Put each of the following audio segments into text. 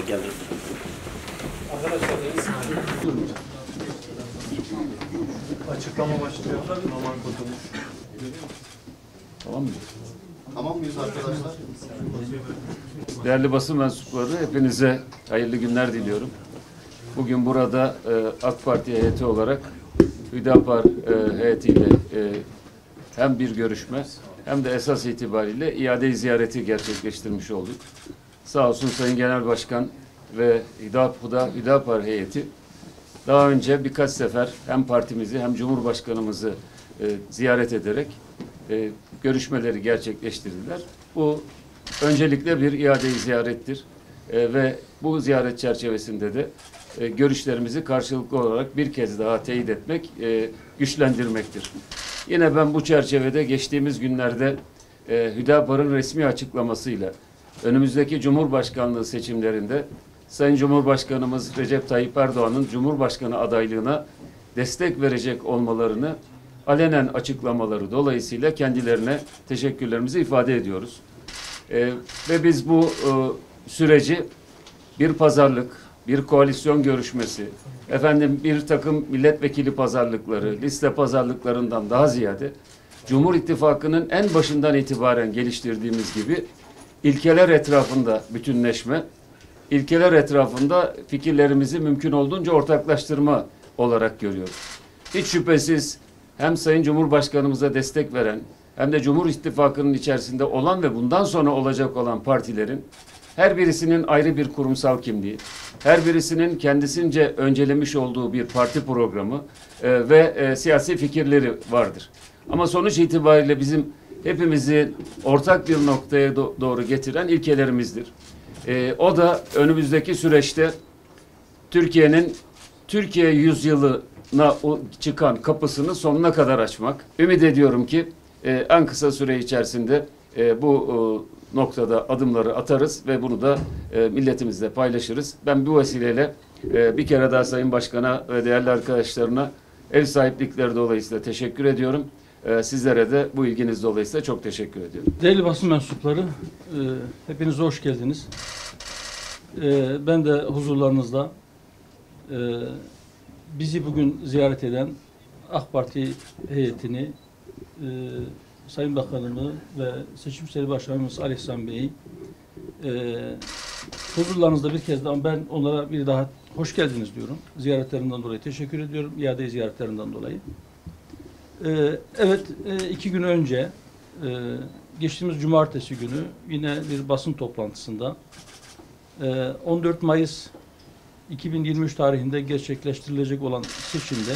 gelir. Arkadaşlar açıklama başlıyor. Normal kurtuluş. Tamam mı? Tamam mıyız arkadaşlar? Değerli basın mensupları, hepinize hayırlı günler diliyorum. Bugün burada AK Parti heyeti olarak Hüdapar heyetiyle hem bir görüşme hem de esas itibariyle iade-i ziyareti gerçekleştirmiş olduk. Sağ olsun Sayın Genel Başkan ve Hüdapar heyeti daha önce birkaç sefer hem partimizi hem Cumhurbaşkanımızı ziyaret ederek görüşmeleri gerçekleştirdiler. Bu öncelikle bir iade-i ziyarettir ve bu ziyaret çerçevesinde de görüşlerimizi karşılıklı olarak bir kez daha teyit etmek, güçlendirmektir. Yine ben bu çerçevede geçtiğimiz günlerde Hüdapar'ın resmi açıklamasıyla önümüzdeki Cumhurbaşkanlığı seçimlerinde Sayın Cumhurbaşkanımız Recep Tayyip Erdoğan'ın Cumhurbaşkanı adaylığına destek verecek olmalarını alenen açıklamaları dolayısıyla kendilerine teşekkürlerimizi ifade ediyoruz. Ve biz bu süreci bir pazarlık, bir koalisyon görüşmesi, bir takım milletvekili pazarlıkları, liste pazarlıklarından daha ziyade Cumhur İttifakı'nın en başından itibaren geliştirdiğimiz gibi ilkeler etrafında bütünleşme, ilkeler etrafında fikirlerimizi mümkün olduğunca ortaklaştırma olarak görüyoruz. Hiç şüphesiz hem Sayın Cumhurbaşkanımıza destek veren hem de Cumhur İttifakı'nın içerisinde olan ve bundan sonra olacak olan partilerin her birisinin ayrı bir kurumsal kimliği, her birisinin kendisince öncelemiş olduğu bir parti programı ve siyasi fikirleri vardır. Ama sonuç itibariyle bizim hepimizi ortak bir noktaya doğru getiren ilkelerimizdir. O da önümüzdeki süreçte Türkiye'nin Türkiye yüzyılına çıkan kapısını sonuna kadar açmak. Ümit ediyorum ki en kısa süre içerisinde bu noktada adımları atarız ve bunu da milletimizle paylaşırız. Ben bu vesileyle bir kere daha Sayın Başkan'a ve değerli arkadaşlarına ev sahiplikleri dolayısıyla teşekkür ediyorum. Sizlere de bu ilginiz dolayısıyla çok teşekkür ediyorum. Değerli basın mensupları, hepiniz hoş geldiniz. Ben de huzurlarınızda bizi bugün ziyaret eden AK Parti heyetini, Sayın Bakanımı ve Seçim Seri Başkanımız Ali İhsan Bey'i huzurlarınızda bir kez daha ben onlara bir daha hoş geldiniz diyorum. Ziyaretlerinden dolayı teşekkür ediyorum. İade ziyaretlerinden dolayı. Evet, 2 gün önce geçtiğimiz cumartesi günü yine bir basın toplantısında 14 Mayıs 2023 tarihinde gerçekleştirilecek olan seçimde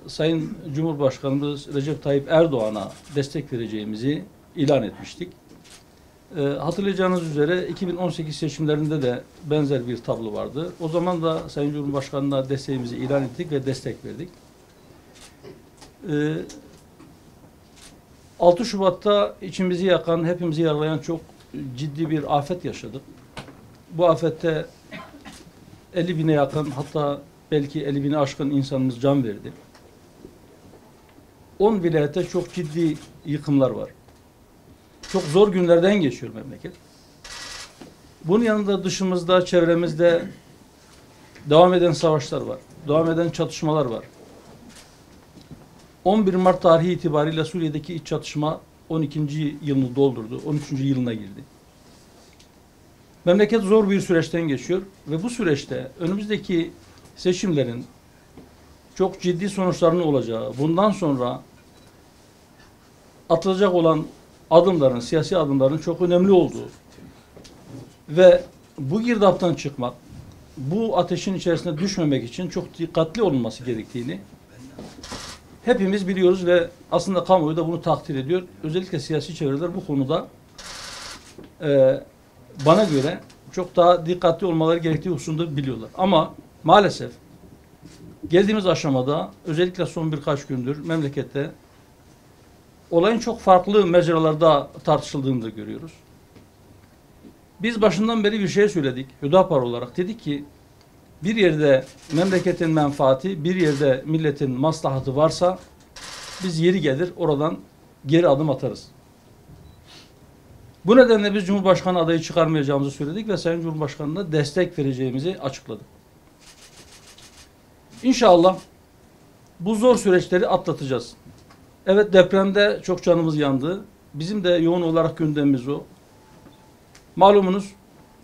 Sayın Cumhurbaşkanımız Recep Tayyip Erdoğan'a destek vereceğimizi ilan etmiştik. Hatırlayacağınız üzere 2018 seçimlerinde de benzer bir tablo vardı. O zaman da Sayın Cumhurbaşkanı'na desteğimizi ilan ettik ve destek verdik. 6 Şubat'ta içimizi yakan, hepimizi yaralayan çok ciddi bir afet yaşadık. Bu afette 50 bine yakın, hatta belki 50 bine aşkın insanımız can verdi. 10 vilayette çok ciddi yıkımlar var. Çok zor günlerden geçiyor memleket. Bunun yanında dışımızda, çevremizde devam eden savaşlar var. Devam eden çatışmalar var. 11 Mart tarihi itibariyle Suriye'deki iç çatışma 12. yılını doldurdu. 13. yılına girdi. Memleket zor bir süreçten geçiyor ve bu süreçte önümüzdeki seçimlerin çok ciddi sonuçlarının olacağı, bundan sonra atılacak olan adımların, siyasi adımların çok önemli olduğu ve bu girdaptan çıkmak, bu ateşin içerisine düşmemek için çok dikkatli olunması gerektiğini hepimiz biliyoruz ve aslında kamuoyu da bunu takdir ediyor. Özellikle siyasi çevreler bu konuda bana göre çok daha dikkatli olmaları gerektiği hususunda biliyorlar. Ama maalesef geldiğimiz aşamada özellikle son birkaç gündür memlekette olayın çok farklı mecralarda tartışıldığını da görüyoruz. Biz başından beri bir şey söyledik. Hüdapar olarak dedik ki bir yerde memleketin menfaati, bir yerde milletin maslahatı varsa biz yeri gelir oradan geri adım atarız. Bu nedenle biz Cumhurbaşkanı adayı çıkarmayacağımızı söyledik ve Sayın Cumhurbaşkanı'na destek vereceğimizi açıkladık. İnşallah bu zor süreçleri atlatacağız. Evet, depremde çok canımız yandı. Bizim de yoğun olarak gündemimiz o. Malumunuz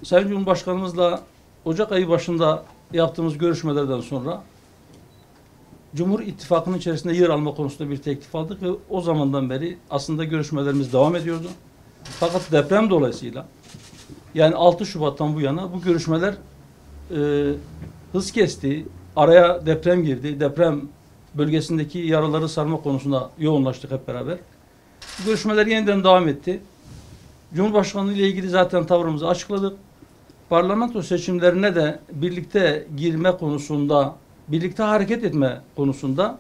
Sayın Cumhurbaşkanımızla Ocak ayı başında yaptığımız görüşmelerden sonra Cumhur İttifakı'nın içerisinde yer alma konusunda bir teklif aldık ve o zamandan beri aslında görüşmelerimiz devam ediyordu. Fakat deprem dolayısıyla yani 6 Şubat'tan bu yana bu görüşmeler hız kesti. Araya deprem girdi. Deprem bölgesindeki yaraları sarma konusunda yoğunlaştık hep beraber. Bu görüşmeler yeniden devam etti. Cumhurbaşkanlığı ile ilgili zaten tavrımızı açıkladık. Parlamento seçimlerine de birlikte girme konusunda, birlikte hareket etme konusunda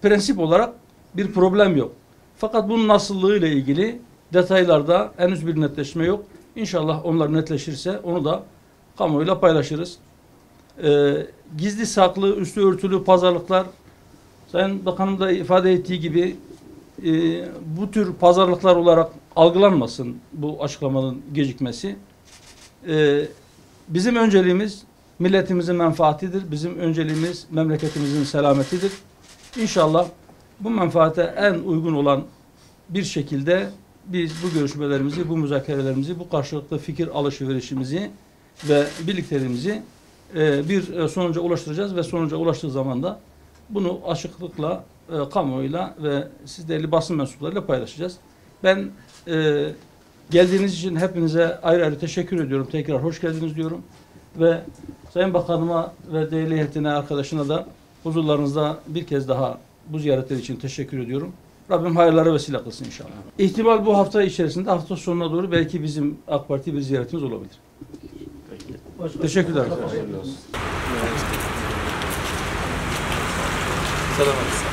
prensip olarak bir problem yok. Fakat bunun nasıllığı ile ilgili detaylarda henüz bir netleşme yok. İnşallah onlar netleşirse onu da kamuoyuyla paylaşırız. Gizli saklı, üstü örtülü pazarlıklar, Sayın Bakanım da ifade ettiği gibi bu tür pazarlıklar olarak algılanmasın bu açıklamanın gecikmesi. Bizim önceliğimiz milletimizin menfaatidir. Bizim önceliğimiz memleketimizin selametidir. İnşallah bu menfaate en uygun olan bir şekilde biz bu görüşmelerimizi, bu müzakerelerimizi, bu karşılıklı fikir alışverişimizi ve birlikteliğimizi bir sonuca ulaştıracağız ve sonuca ulaştığı zaman da bunu açıklıkla kamuoyuyla ve siz değerli basın mensuplarıyla paylaşacağız. Ben geldiğiniz için hepinize ayrı ayrı teşekkür ediyorum. Tekrar hoş geldiniz diyorum. Ve Sayın Bakanıma ve değerli heyetine, arkadaşına da huzurlarınızda bir kez daha bu ziyaretler için teşekkür ediyorum. Rabbim hayırlara vesile kılsın inşallah. İhtimal bu hafta içerisinde, hafta sonuna doğru belki bizim AK Parti bir ziyaretimiz olabilir. Teşekkürler. Selam.